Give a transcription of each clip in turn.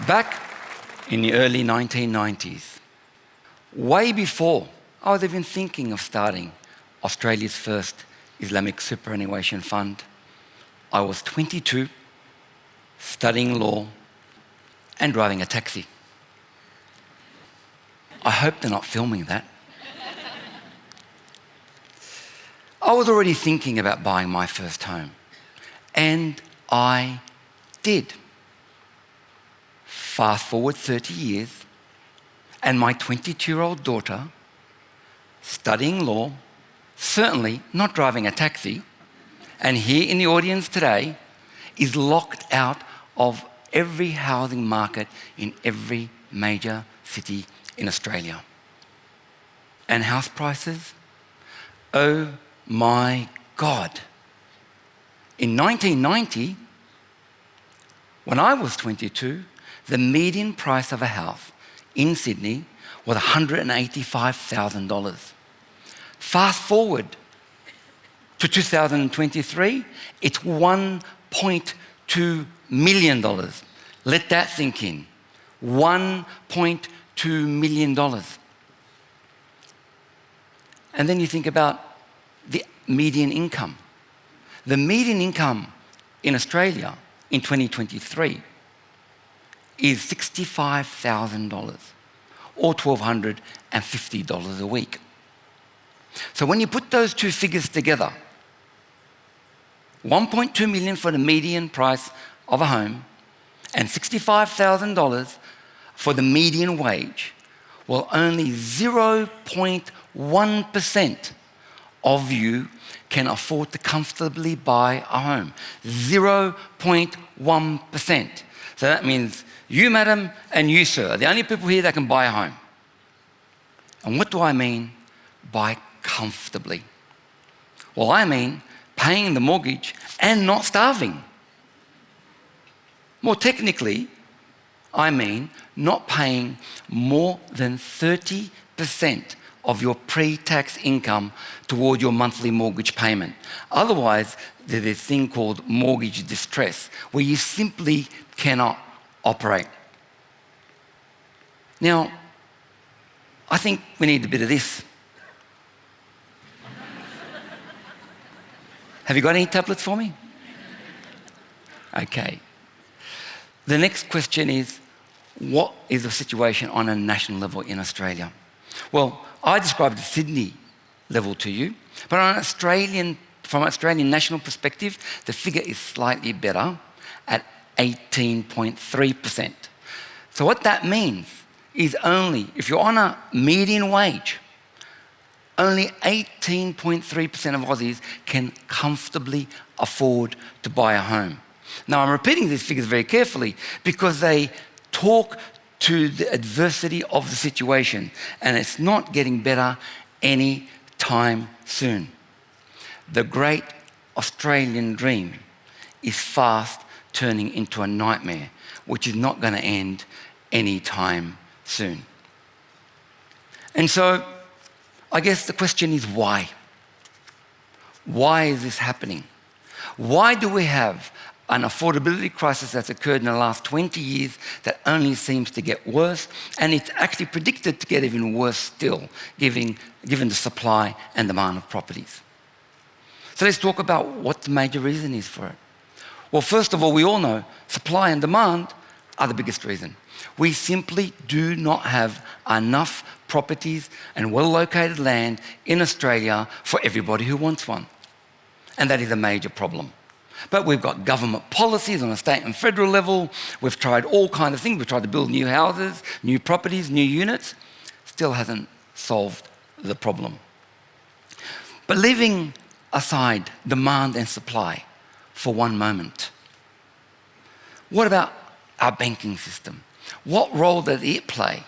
Back in the early 1990s, way before I was even thinking of starting Australia's first Islamic superannuation fund, I was 22, studying law and driving a taxi. I hope they're not filming that. I was already thinking about buying my first home, and I did. Fast forward 30 years, and my 22-year-old daughter, studying law, certainly not driving a taxi, and here in the audience today, is locked out of every housing market in every major city in Australia. And house prices? Oh my God. In 1990, when I was 22, the median price of a house in Sydney was $185,000. Fast forward to 2023, it's $1.2 million. Let that sink in. $1.2 million. And then you think about the median income. The median income in Australia in 2023 is $65,000 or $1,250 a week. So when you put those two figures together, 1.2 million for the median price of a home and $65,000 for the median wage, well, only 0.1% of you can afford to comfortably buy a home. 0.1%. So that means you, madam, and you, sir, are the only people here that can buy a home. And what do I mean by comfortably? Well, I mean paying the mortgage and not starving. More technically, I mean not paying more than 30% of your pre-tax income toward your monthly mortgage payment. Otherwise, there's this thing called mortgage distress, where you simply cannot operate. Now, I think we need a bit of this. Have you got any tablets for me? Okay. The next question is, what is the situation on a national level in Australia? Well, I described the Sydney level to you, but from an Australian national perspective, the figure is slightly better at 18.3%. So what that means is only, if you're on a median wage, only 18.3% of Aussies can comfortably afford to buy a home. Now, I'm repeating these figures very carefully because they talk to the adversity of the situation, and it's not getting better any time soon. The great Australian dream is fast turning into a nightmare, which is not going to end any time soon. And so, I guess the question is why? Why is this happening? Why do we have an affordability crisis that's occurred in the last 20 years that only seems to get worse, and it's actually predicted to get even worse still, given the supply and demand of properties? So let's talk about what the major reason is for it. Well, first of all, we all know supply and demand are the biggest reason. We simply do not have enough properties and well-located land in Australia for everybody who wants one. And that is a major problem. But we've got government policies on a state and federal level. We've tried all kinds of things. We've tried to build new houses, new properties, new units. Still hasn't solved the problem. But leaving aside demand and supply for one moment, what about our banking system? What role does it play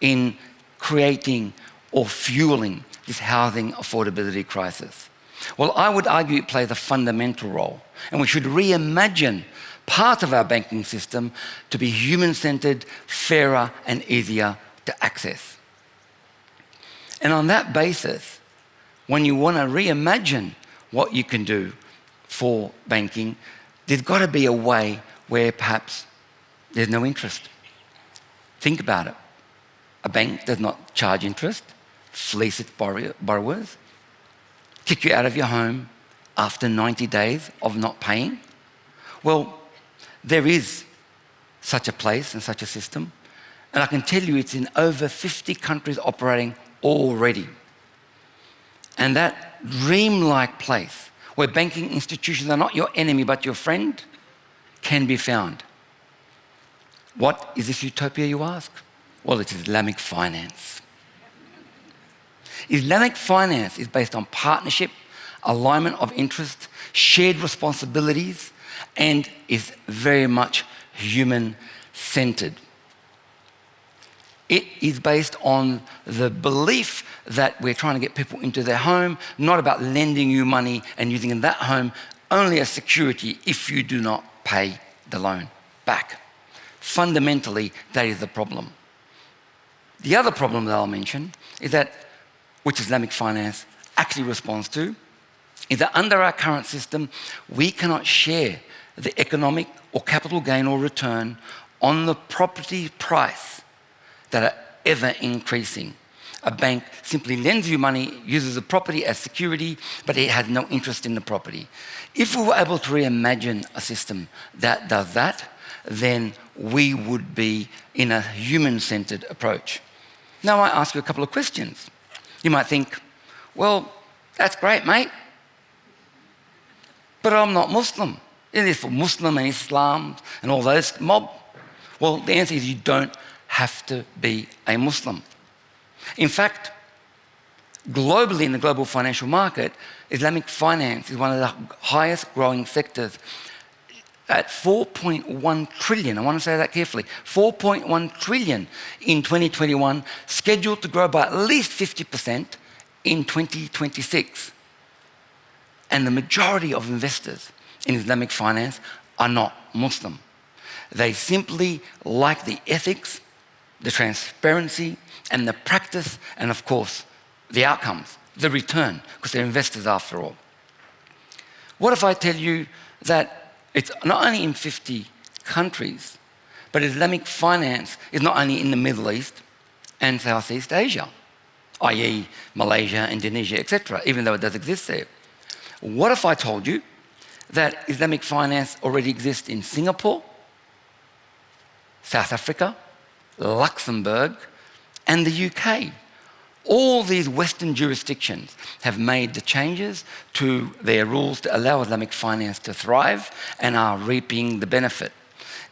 in creating or fueling this housing affordability crisis? Well, I would argue it plays a fundamental role, and we should reimagine part of our banking system to be human-centered, fairer, and easier to access. And on that basis, when you want to reimagine what you can do for banking, there's got to be a way where perhaps there's no interest. Think about it. A bank does not charge interest, fleece its borrowers, kick you out of your home after 90 days of not paying. Well, there is such a place and such a system, and I can tell you it's in over 50 countries operating already. And that dreamlike place where banking institutions are not your enemy but your friend can be found. What is this utopia, you ask? Well, it's Islamic finance. Islamic finance is based on partnership, alignment of interest, shared responsibilities, and is very much human-centered. It is based on the belief that we're trying to get people into their home, not about lending you money and using that home only as security if you do not pay the loan back. Fundamentally, that is the problem. The other problem that I'll mention is that, which Islamic finance actually responds to, is that under our current system, we cannot share the economic or capital gain or return on the property price that are ever increasing. A bank simply lends you money, uses the property as security, but it has no interest in the property. If we were able to reimagine a system that does that, then we would be in a human-centered approach. Now I ask you a couple of questions. You might think, well, that's great, mate, but I'm not Muslim. It is for Muslim and Islam and all those mob. Well, the answer is you don't have to be a Muslim. In fact, globally in the global financial market, Islamic finance is one of the highest growing sectors at 4.1 trillion. I want to say that carefully. 4.1 trillion in 2021, scheduled to grow by at least 50% in 2026. And the majority of investors in Islamic finance are not Muslim. They simply like the ethics, the transparency, and the practice, and of course, the outcomes, the return, because they're investors after all. What if I tell you that it's not only in 50 countries, but Islamic finance is not only in the Middle East and Southeast Asia, i.e. Malaysia, Indonesia, etc., even though it does exist there. What if I told you that Islamic finance already exists in Singapore, South Africa, Luxembourg, and the UK? All these Western jurisdictions have made the changes to their rules to allow Islamic finance to thrive and are reaping the benefit.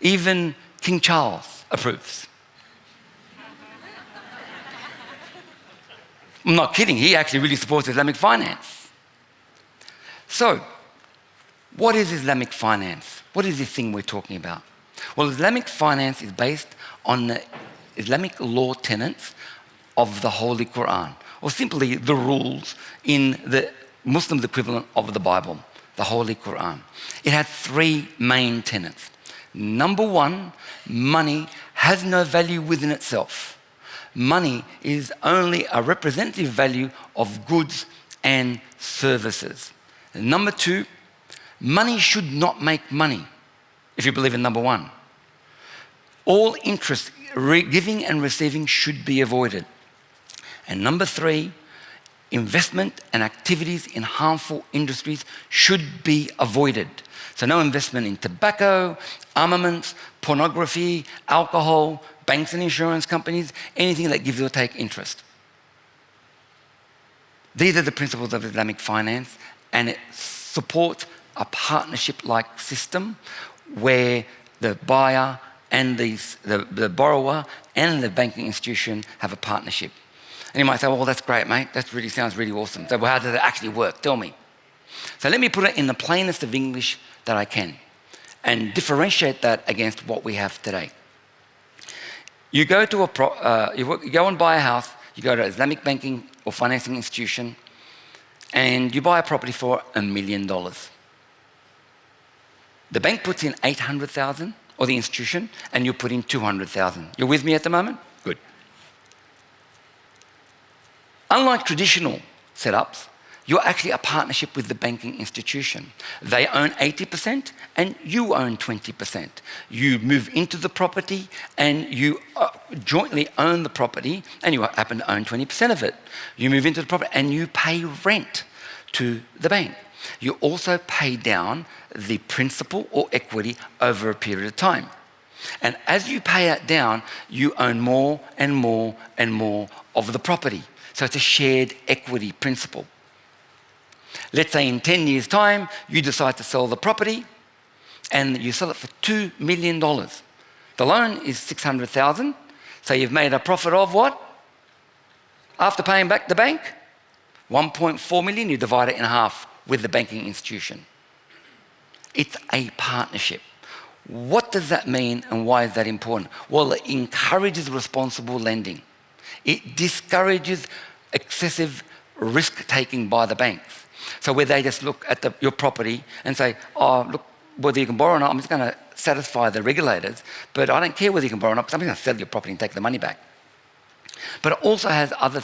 Even King Charles approves. I'm not kidding, he actually really supports Islamic finance. So, what is Islamic finance? What is this thing we're talking about? Well, Islamic finance is based on the Islamic law tenets of the Holy Quran, or simply the rules in the Muslims' equivalent of the Bible, the Holy Quran. It had three main tenets. Number one, money has no value within itself. Money is only a representative value of goods and services. And number two, money should not make money, if you believe in number one. All interest, giving and receiving, should be avoided. And number three, investment and activities in harmful industries should be avoided. So no investment in tobacco, armaments, pornography, alcohol, banks and insurance companies, anything that gives or takes interest. These are the principles of Islamic finance, and it supports a partnership-like system where the buyer and the borrower and the banking institution have a partnership. And you might say, well, that's great, mate. That really sounds really awesome. So well, how does it actually work? Tell me. So let me put it in the plainest of English that I can and differentiate that against what we have today. You go to you go and buy a house, you go to an Islamic banking or financing institution, and you buy a property for $1 million. The bank puts in $800,000, or the institution, and you put in $200,000. You're with me at the moment? Good. Unlike traditional setups, you're actually a partnership with the banking institution. They own 80% and you own 20%. You move into the property and you jointly own the property and you happen to own 20% of it. You move into the property and you pay rent to the bank. You also pay down the principal or equity over a period of time. And as you pay it down, you own more and more and more of the property. So it's a shared equity principle. Let's say in 10 years' time, you decide to sell the property and you sell it for $2 million. The loan is $600,000, so you've made a profit of what? After paying back the bank, $1.4 million, you divide it in half with the banking institution. It's a partnership. What does that mean and why is that important? Well, it encourages responsible lending. It discourages excessive risk-taking by the banks. So where they just look at your property and say, oh, look, whether you can borrow or not, I'm just going to satisfy the regulators, but I don't care whether you can borrow or not, because I'm going to sell your property and take the money back. But it also has other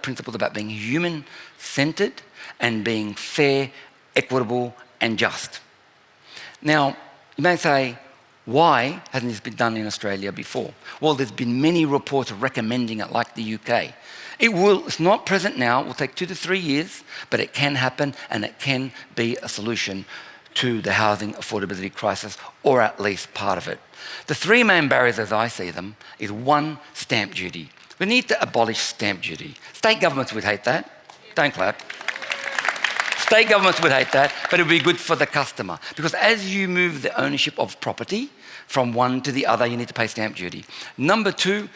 principles about being human-centered and being fair, equitable, and just. Now, you may say, why hasn't this been done in Australia before? Well, there's been many reports recommending it, like the UK. It's not present now, it will take 2 to 3 years, but it can happen and it can be a solution to the housing affordability crisis, or at least part of it. The 3 main barriers as I see them is 1, stamp duty. We need to abolish stamp duty. State governments would hate that. Don't clap. State governments would hate that, but it would be good for the customer. Because as you move the ownership of property from one to the other, you need to pay stamp duty. Number 2,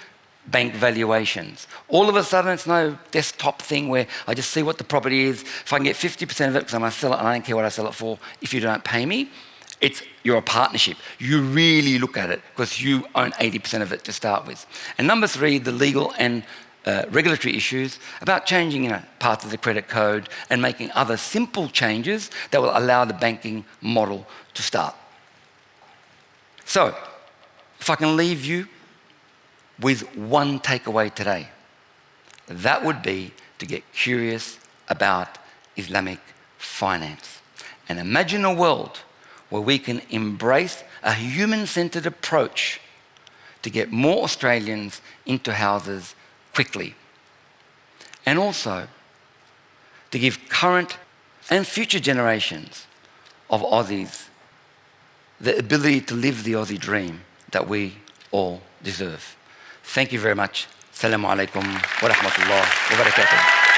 bank valuations. All of a sudden, it's no desktop thing where I just see what the property is. If I can get 50% of it, because I'm going to sell it and I don't care what I sell it for, if you don't pay me, you're a partnership. You really look at it because you own 80% of it to start with. And number 3, the legal and regulatory issues about changing parts of the credit code and making other simple changes that will allow the banking model to start. So, if I can leave you with one takeaway today, that would be to get curious about Islamic finance and imagine a world where we can embrace a human-centered approach to get more Australians into houses quickly, and also to give current and future generations of Aussies the ability to live the Aussie dream that we all deserve. Thank you very much. Assalamu alaikum wa rahmatullah wa barakatuh.